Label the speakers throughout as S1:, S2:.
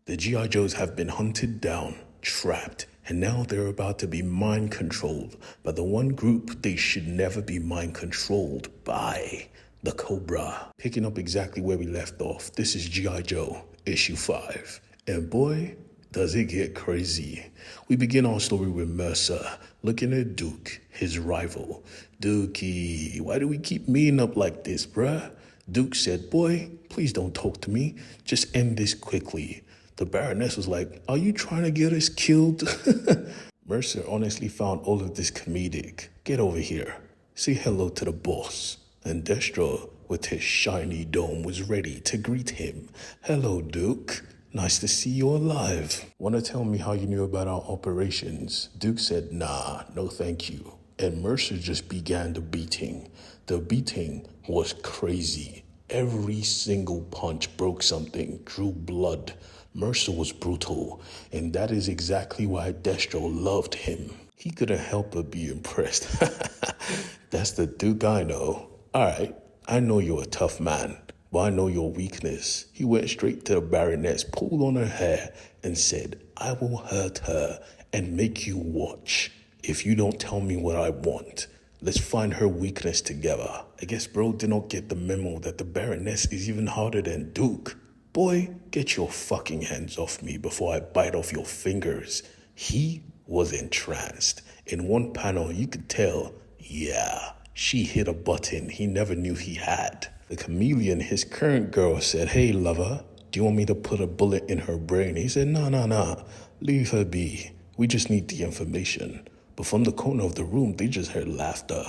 S1: The G.I. Joes have been hunted down, trapped, and now they're about to be mind controlled by the one group they should never be mind controlled by, the Cobra. Picking up exactly where we left off, this is G.I. Joe, issue 5. And boy, does it get crazy. We begin our story with Mercer, looking at Duke, his rival. Dookie, why do we keep meeting up like this, bruh? Duke said, boy, please don't talk to me. Just end this quickly. The Baroness was like, are you trying to get us killed? Mercer honestly found all of this comedic. Get over here. Say hello to the boss. And Destro, with his shiny dome, was ready to greet him. Hello, Duke. Nice to see you alive. Want to tell me how you knew about our operations? Duke said, nah, no thank you. And Mercer just began the beating. The beating was crazy. Every single punch broke something, drew blood. Mercer was brutal, and that is exactly why Destro loved him. He couldn't help but be impressed. That's the Duke I know. Alright, I know you're a tough man, but I know your weakness. He went straight to the Baroness, pulled on her hair, and said, I will hurt her and make you watch. If you don't tell me what I want, let's find her weakness together. I guess bro did not get the memo that the Baroness is even harder than Duke. Boy, get your fucking hands off me before I bite off your fingers. He was entranced. In one panel, you could tell, yeah, she hit a button he never knew he had. The chameleon, his current girl, said, hey, lover, do you want me to put a bullet in her brain? He said, nah, leave her be. We just need the information. But from the corner of the room, they just heard laughter.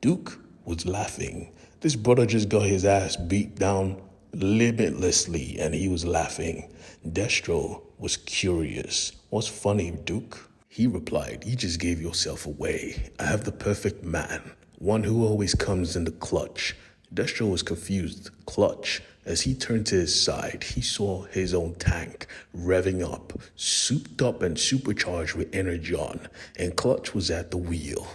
S1: Duke was laughing. This brother just got his ass beat down limitlessly, and he was laughing. Destro was curious. What's funny, Duke? He replied, you just gave yourself away. I have the perfect man, one who always comes in the clutch. Destro was confused. Clutch. As he turned to his side, he saw his own tank revving up, souped up and supercharged with energon, and Clutch was at the wheel.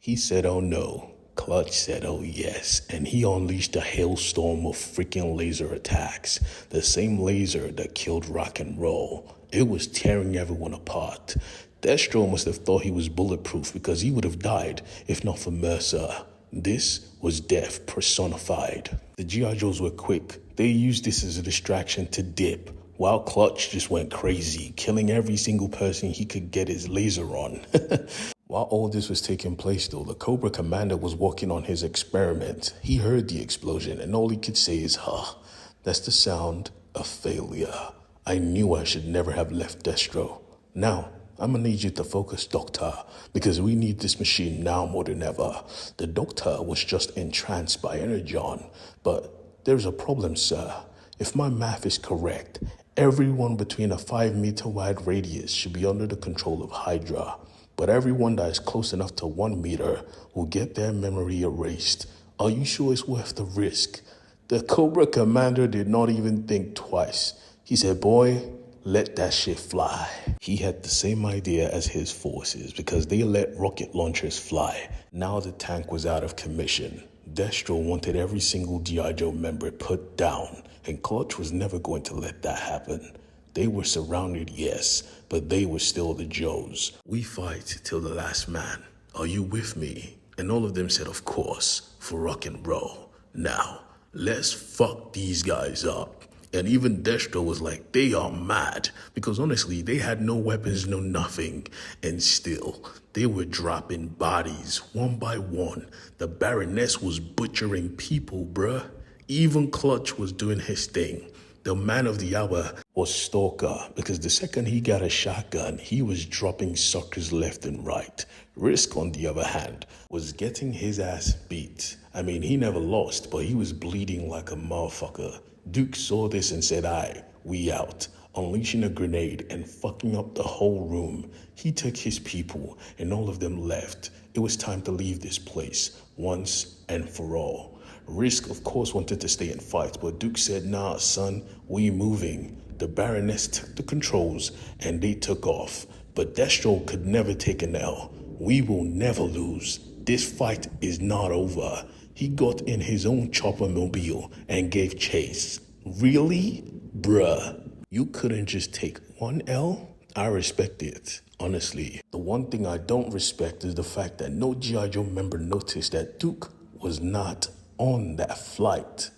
S1: He said, oh no. Clutch said, oh yes, and he unleashed a hailstorm of freaking laser attacks, the same laser that killed rock and roll. It was tearing everyone apart. Destro must have thought he was bulletproof because he would have died if not for Mercer. This was death personified. The G.I. Joes were quick. They used this as a distraction to dip, while Clutch just went crazy, killing every single person he could get his laser on. While all this was taking place though, the Cobra commander was working on his experiment. He heard the explosion and all he could say is, that's the sound of failure. I knew I should never have left Destro. Now, I'm gonna need you to focus, Doctor, because we need this machine now more than ever. The Doctor was just entranced by energon, but there's a problem, sir. If my math is correct, everyone between a 5-meter wide radius should be under the control of Hydra. But everyone that is close enough to 1 meter will get their memory erased. Are you sure it's worth the risk? The Cobra commander did not even think twice. He said, boy, let that shit fly. He had the same idea as his forces because they let rocket launchers fly. Now the tank was out of commission. Destro wanted every single G.I. Joe member put down, and Clutch was never going to let that happen. They were surrounded, yes, but they were still the Joes. We fight till the last man. Are you with me? And all of them said, of course, for rock and roll. Now, let's fuck these guys up. And even Destro was like, they are mad. Because honestly, they had no weapons, no nothing. And still, they were dropping bodies one by one. The Baroness was butchering people, bruh. Even Clutch was doing his thing. The man of the hour was Stalker, because the second he got a shotgun, he was dropping suckers left and right. Risk, on the other hand, was getting his ass beat. I mean, he never lost, but he was bleeding like a motherfucker. Duke saw this and said, aye, we out. Unleashing a grenade and fucking up the whole room. He took his people and all of them left. It was time to leave this place once and for all. Risk, of course, wanted to stay and fight, but Duke said, nah, son, we moving. The Baroness took the controls and they took off. But Destro could never take an L. We will never lose. This fight is not over. He got in his own chopper mobile and gave chase. Really? Bruh. You couldn't just take one L? I respect it, honestly. The one thing I don't respect is the fact that no G.I. Joe member noticed that Duke was not on that flight.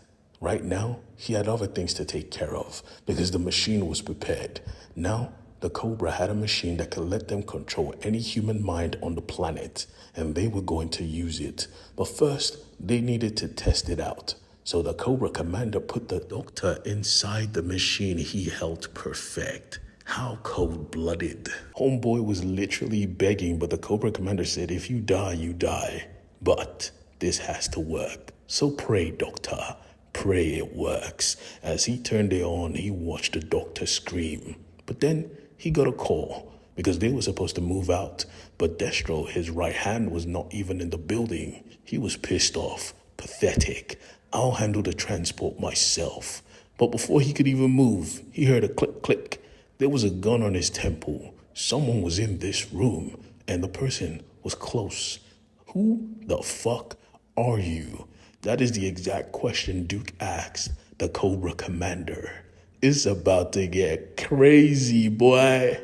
S1: Right now, he had other things to take care of because the machine was prepared. Now, the Cobra had a machine that could let them control any human mind on the planet, and they were going to use it. But first, they needed to test it out. So the Cobra commander put the doctor inside the machine he held perfect. How cold-blooded. Homeboy was literally begging, but the Cobra commander said, if you die, you die. But this has to work. So pray, doctor. Pray it works. As he turned it on, he watched the doctor scream. But then he got a call because they were supposed to move out. But Destro, his right hand, was not even in the building. He was pissed off. Pathetic. I'll handle the transport myself. But before he could even move, he heard a click, click. There was a gun on his temple. Someone was in this room, and the person was close. Who the fuck are you? That is the exact question Duke asked the Cobra commander. It's about to get crazy, boy.